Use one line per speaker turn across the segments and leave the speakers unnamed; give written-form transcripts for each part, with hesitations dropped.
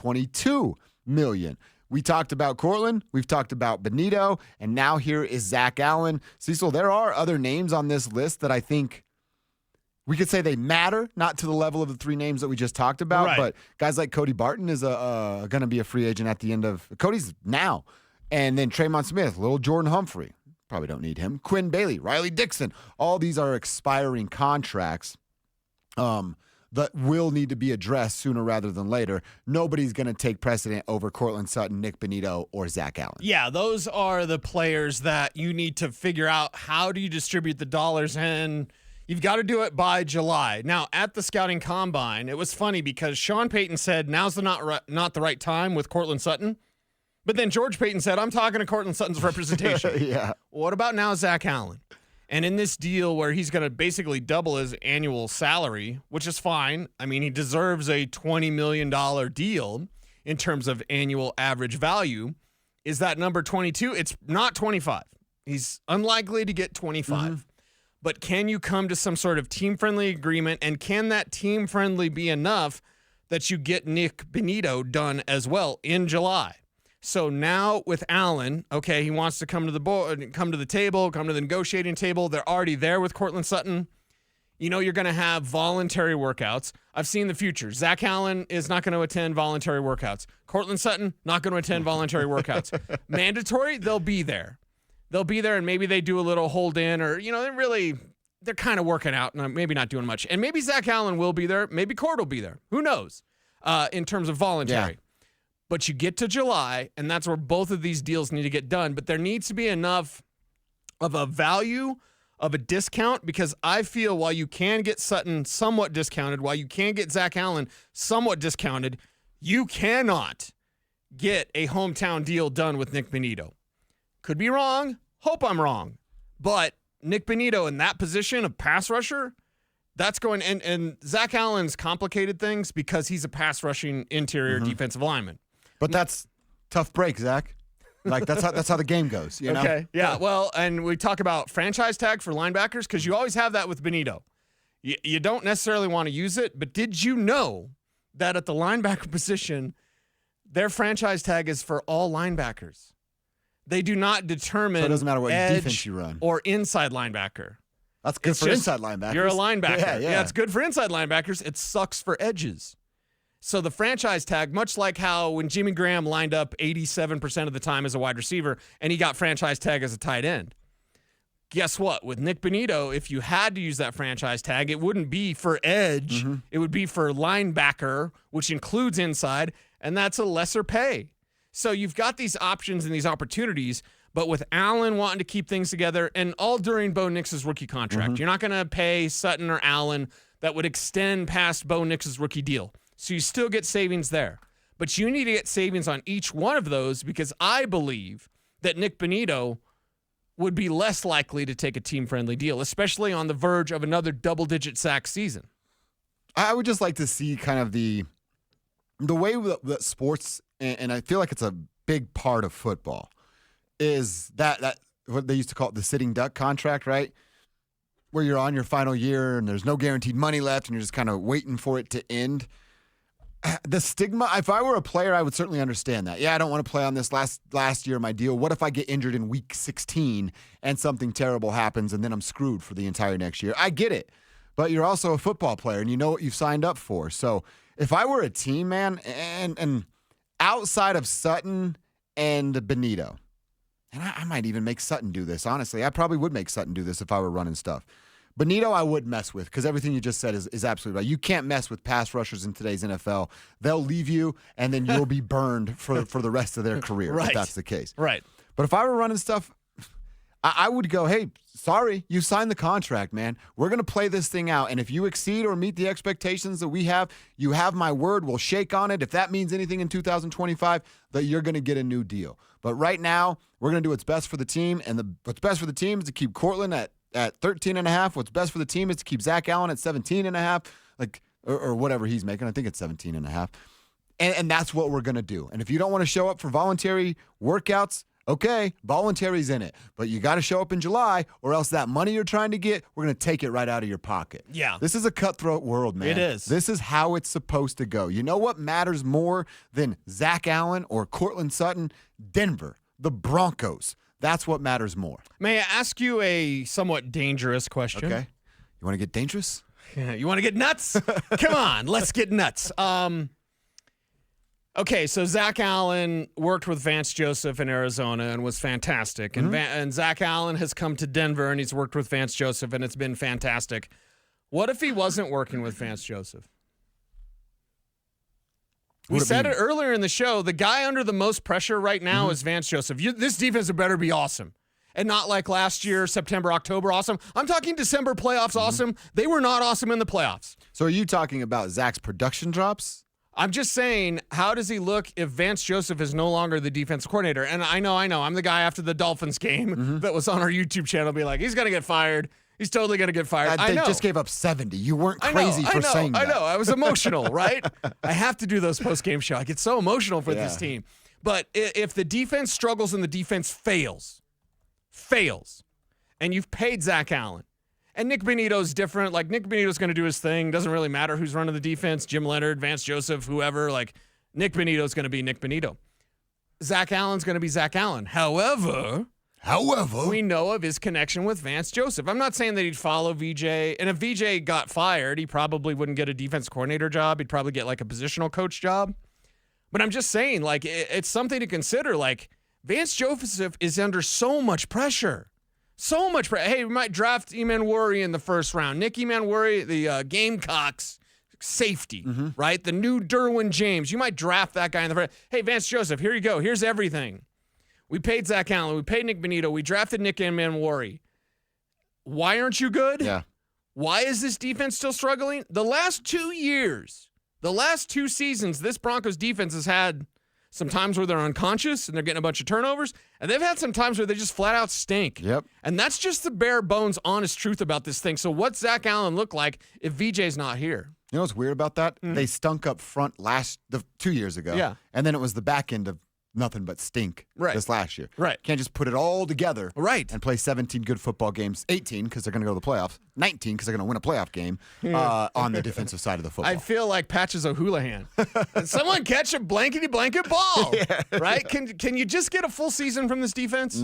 $22 million. We talked about Courtland, we've talked about Bonitto, and now here is Zach Allen. Cecil, there are other names on this list that I think we could say they matter, not to the level of the three names that we just talked about,
right.
But guys like Cody Barton is going to be a free agent at the end of – Cody's now. And then Traymon Smith, little Jordan Humphrey. Probably don't need him. Quinn Bailey, Riley Dixon. All these are expiring contracts that will need to be addressed sooner rather than later. Nobody's going to take precedent over Courtland Sutton, Nik Bonitto, or Zach Allen.
Yeah, those are the players that you need to figure out how do you distribute the dollars, and you've got to do it by July. Now, at the scouting combine, it was funny because Sean Payton said now's not the right time with Courtland Sutton, but then George Payton said, I'm talking to Courtland Sutton's representation.
Yeah.
What about now Zach Allen? And in this deal where he's going to basically double his annual salary, which is fine. I mean, he deserves a $20 million deal in terms of annual average value. Is that number 22? It's not 25. He's unlikely to get 25. Mm-hmm. But can you come to some sort of team-friendly agreement, and can that team-friendly be enough that you get Nik Bonitto done as well in July? So now with Allen, okay, he wants to come to the board, come to the table, come to the negotiating table. They're already there with Courtland Sutton. You know you're going to have voluntary workouts. I've seen the future. Zach Allen is not going to attend voluntary workouts. Courtland Sutton, not going to attend voluntary workouts. Mandatory, they'll be there. They'll be there, and maybe they do a little hold in, or, you know, they're kind of working out and maybe not doing much. And maybe Zach Allen will be there. Maybe Court will be there. Who knows in terms of voluntary. Yeah. But you get to July, and that's where both of these deals need to get done. But there needs to be enough of a value of a discount, because I feel while you can get Sutton somewhat discounted, while you can get Zach Allen somewhat discounted, you cannot get a hometown deal done with Nik Bonitto. Could be wrong. Hope I'm wrong. But Nik Bonitto in that position of pass rusher, that's going – and Zach Allen's complicated things because he's a pass rushing interior defensive lineman.
But that's tough break, Zach. Like, that's how the game goes, you know?
Okay, yeah. Well, and we talk about franchise tag for linebackers because you always have that with Bonitto. You don't necessarily want to use it, but did you know that at the linebacker position, their franchise tag is for all linebackers? They do not determine
so it doesn't matter what
edge
defense you run.
Or inside linebacker.
That's good for inside linebackers.
You're a linebacker.
Yeah,
it's good for inside linebackers. It sucks for edges. So the franchise tag, much like how when Jimmy Graham lined up 87% of the time as a wide receiver and he got franchise tag as a tight end, guess what? With Nik Bonitto, if you had to use that franchise tag, it wouldn't be for edge. Mm-hmm. It would be for linebacker, which includes inside, and that's a lesser pay. So you've got these options and these opportunities, but with Allen wanting to keep things together, and all during Bo Nix's rookie contract, you're not going to pay Sutton or Allen that would extend past Bo Nix's rookie deal. So you still get savings there. But you need to get savings on each one of those, because I believe that Nik Bonitto would be less likely to take a team-friendly deal, especially on the verge of another double-digit sack season.
I would just like to see kind of the way that sports, and I feel like it's a big part of football, is that what they used to call it the sitting duck contract, right? Where you're on your final year and there's no guaranteed money left and you're just kind of waiting for it to end. The stigma, if I were a player, I would certainly understand that. Yeah, I don't want to play on this last year of my deal. What if I get injured in week 16 and something terrible happens and then I'm screwed for the entire next year? I get it. But you're also a football player and you know what you've signed up for. So if I were a team, man, and outside of Sutton and Bonitto, and I might even make Sutton do this, honestly. I probably would make Sutton do this if I were running stuff. Bonitto, I would mess with, because everything you just said is absolutely right. You can't mess with pass rushers in today's NFL. They'll leave you, and then you'll be burned for the rest of their career, if that's the case.
Right.
But if I were running stuff, I would go, hey, sorry, you signed the contract, man. We're going to play this thing out, and if you exceed or meet the expectations that we have, you have my word. We'll shake on it. If that means anything in 2025, that you're going to get a new deal. But right now, we're going to do what's best for the team, and what's best for the team is to keep Courtland at 13.5. What's best for the team is to keep Zach Allen at 17.5, like or whatever he's making. I think it's 17.5. And that's what we're going to do. And if you don't want to show up for voluntary workouts, Okay, voluntary's in it, but you got to show up in July or else that money you're trying to get, we're going to take it right out of your pocket.
Yeah.
This is a cutthroat world, man.
It is.
This is how it's supposed to go. You know what matters more than Zach Allen or Courtland Sutton? Denver, the Broncos. That's what matters more.
May I ask you a somewhat dangerous question?
Okay. You want to get dangerous?
Yeah, you want to get nuts? Come on, let's get nuts. Okay, so Zach Allen worked with Vance Joseph in Arizona and was fantastic. And Zach Allen has come to Denver and he's worked with Vance Joseph and it's been fantastic. What if he wasn't working with Vance Joseph? We said it earlier in the show. The guy under the most pressure right now is Vance Joseph. This defense better be awesome. And not like last year, September, October, awesome. I'm talking December playoffs, awesome. They were not awesome in the playoffs.
So are you talking about Zach's production drops?
I'm just saying, how does he look if Vance Joseph is no longer the defensive coordinator? And I know. I'm the guy after the Dolphins game that was on our YouTube channel be like, he's going to get fired. He's totally going to get fired.
They just gave up 70. You weren't crazy for saying that.
I know. I was emotional, right? I have to do those post-game shows. I get so emotional for this team. But if the defense struggles and the defense fails, and you've paid Zach Allen, and Nik Bonitto's different. Like, Nik Bonitto's going to do his thing. Doesn't really matter who's running the defense. Jim Leonard, Vance Joseph, whoever. Like, Nik Bonitto's going to be Nik Bonitto. Zach Allen's going to be Zach Allen. However, we know of his connection with Vance Joseph. I'm not saying that he'd follow VJ. And if VJ got fired, he probably wouldn't get a defense coordinator job. He'd probably get, like, a positional coach job. But I'm just saying, like, it's something to consider. Like, Vance Joseph is under so much pressure. So much pressure. Hey, we might draft Emanwari in the first round. Nick Emanwari, the Gamecocks safety, right? The new Derwin James. You might draft that guy in the first. Hey, Vance Joseph, here you go. Here's everything. We paid Zach Allen. We paid Nik Bonitto. We drafted Nick Emanwari. Why aren't you good?
Yeah.
Why is this defense still struggling? The last 2 years, the last 2 seasons, this Broncos defense has had some times where they're unconscious and they're getting a bunch of turnovers, and they've had some times where they just flat out stink.
Yep.
And that's just the bare bones, honest truth about this thing. So what's Zach Allen look like if VJ's not here?
You know what's weird about that? They stunk up front 2 years ago.
Yeah.
And then it was the back end of nothing but stink this last year.
Right.
Can't just put it all together
Right.
and play 17 good football games, 18 because they're going to go to the playoffs, 19 because they're going to win a playoff game on the defensive side of the football.
I feel like Patches O'Houlihan. Someone catch a blankety-blanket ball, right? Can you just get a full season from this defense?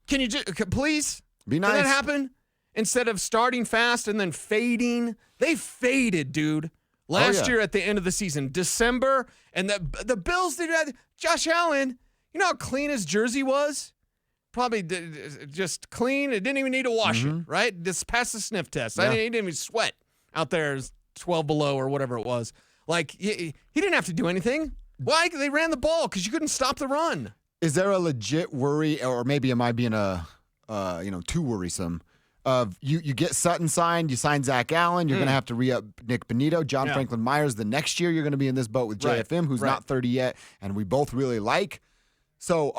Can you just, please?
Be nice.
Can that happen? Instead of starting fast and then fading, they faded, dude. Last year at the end of the season, December, and the Bills did that. Josh Allen, you know how clean his jersey was? Probably just clean. It didn't even need to wash it, right? Just pass the sniff test.
Yeah.
He didn't even sweat out there. It was 12 below or whatever it was. Like, he didn't have to do anything. Why? They ran the ball because you couldn't stop the run.
Is there a legit worry, or maybe am I being too worrisome? Of you get Sutton signed, you sign Zach Allen, you're going to have to re-up Nik Bonitto, John Franklin Myers. The next year, you're going to be in this boat with JFM, who's not 30 yet, and we both really like. So,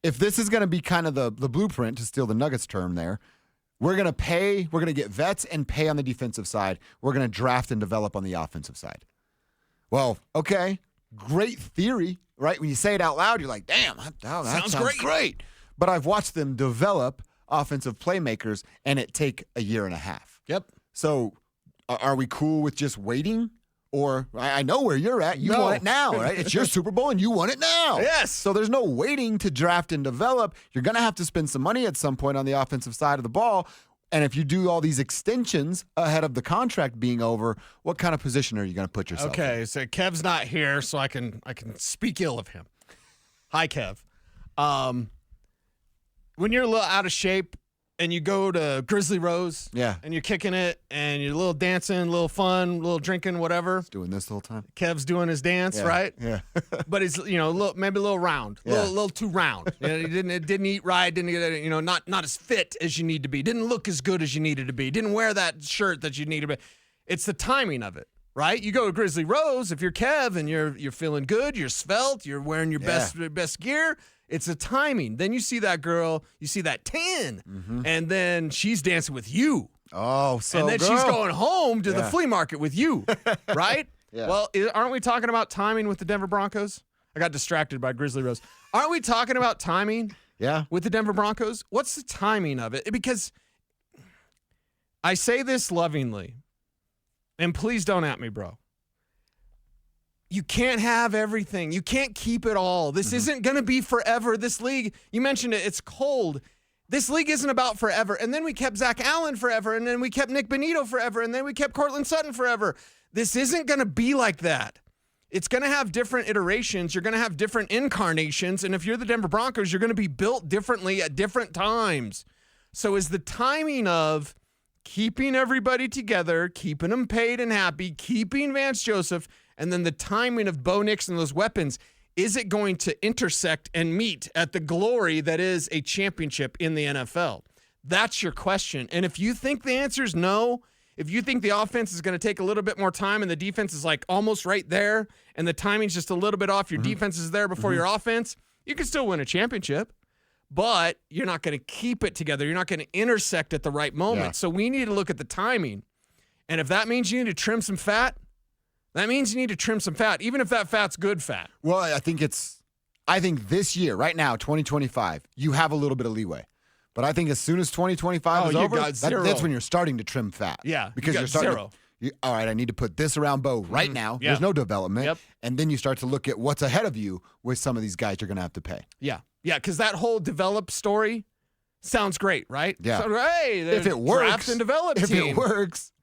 if this is going to be kind of the blueprint, to steal the Nuggets term there, we're going to get vets and pay on the defensive side. We're going to draft and develop on the offensive side. Well, okay, great theory, right? When you say it out loud, you're like, damn, that sounds great. But I've watched them develop offensive playmakers, and it take a year and a half.
Yep.
So are we cool with just waiting? Or I know where you're at. You want it now, right? It's your Super Bowl, and you want it now.
Yes.
So there's no waiting to draft and develop. You're going to have to spend some money at some point on the offensive side of the ball. And if you do all these extensions ahead of the contract being over, what kind of position are you going to put yourself in?
Okay, so Kev's not here, so I can speak ill of him. Hi, Kev. When you're a little out of shape and you go to Grizzly Rose and you're kicking it and you're a little dancing, a little fun, a little drinking, whatever.
He's doing this the whole time.
Kev's doing his dance, right?
Yeah.
But he's, maybe a little round, a little too round. He didn't eat right, didn't get, not as fit as you need to be, didn't look as good as you needed to be, didn't wear that shirt that you needed to be. It's the timing of it, right? You go to Grizzly Rose, if you're Kev and you're feeling good, you're svelte, you're wearing your best gear. It's the timing. Then you see that girl, you see that tan, and then she's dancing with you.
Oh, so
and then she's going home to the flea market with you, right?
Yeah.
Well, aren't we talking about timing with the Denver Broncos? I got distracted by Grizzly Rose. Aren't we talking about timing?
Yeah.
With the Denver Broncos? What's the timing of it? Because I say this lovingly, and please don't at me, bro. You can't have everything. You can't keep it all. This isn't going to be forever. This league, you mentioned it, it's cold. This league isn't about forever. And then we kept Zach Allen forever, and then we kept Nik Bonitto forever, and then we kept Courtland Sutton forever. This isn't going to be like that. It's going to have different iterations. You're going to have different incarnations. And if you're the Denver Broncos, you're going to be built differently at different times. So is the timing of keeping everybody together, keeping them paid and happy, keeping Vance Joseph, and then the timing of Bo Nix and those weapons, is it going to intersect and meet at the glory that is a championship in the NFL? That's your question. And if you think the answer is no, if you think the offense is going to take a little bit more time and the defense is like almost right there and the timing's just a little bit off, your defense is there before your offense, you can still win a championship, but you're not going to keep it together. You're not going to intersect at the right moment.
Yeah.
So we need to look at the timing. And if that means you need to trim some fat, that means you need to trim some fat, even if that fat's good fat.
Well, I think this year, right now, 2025, you have a little bit of leeway. But I think as soon as 2025 is over, that's when you're starting to trim fat.
Yeah,
because you're starting
zero.
All right, I need to put this around Bo right now. Yeah. There's no development.
Yep.
And then you start to look at what's ahead of you with some of these guys you're going to have to pay.
Yeah. Yeah, because that whole develop story sounds great, right?
Yeah.
So, hey,
if it works.
Draft and develop
if
team.
it works.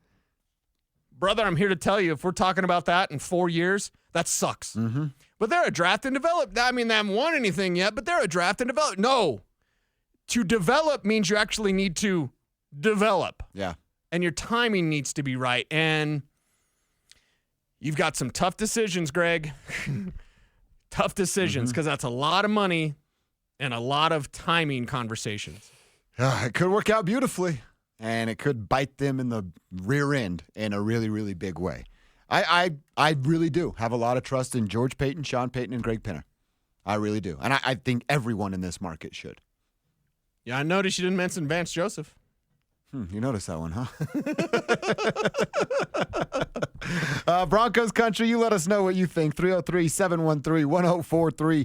Brother, I'm here to tell you, if we're talking about that in 4 years, that sucks.
Mm-hmm.
But they're a draft and develop. I mean, they haven't won anything yet, but they're a draft and develop. No. To develop means you actually need to develop.
Yeah.
And your timing needs to be right. And you've got some tough decisions, Greg. Tough decisions, because that's a lot of money and a lot of timing conversations.
It could work out beautifully, and it could bite them in the rear end in a really, really big way. I really do have a lot of trust in George Paton, Sean Payton, and Greg Penner. I really do. And I think everyone in this market should.
Yeah, I noticed you didn't mention Vance Joseph.
You noticed that one, huh? Broncos country, you let us know what you think. 303-713-1043.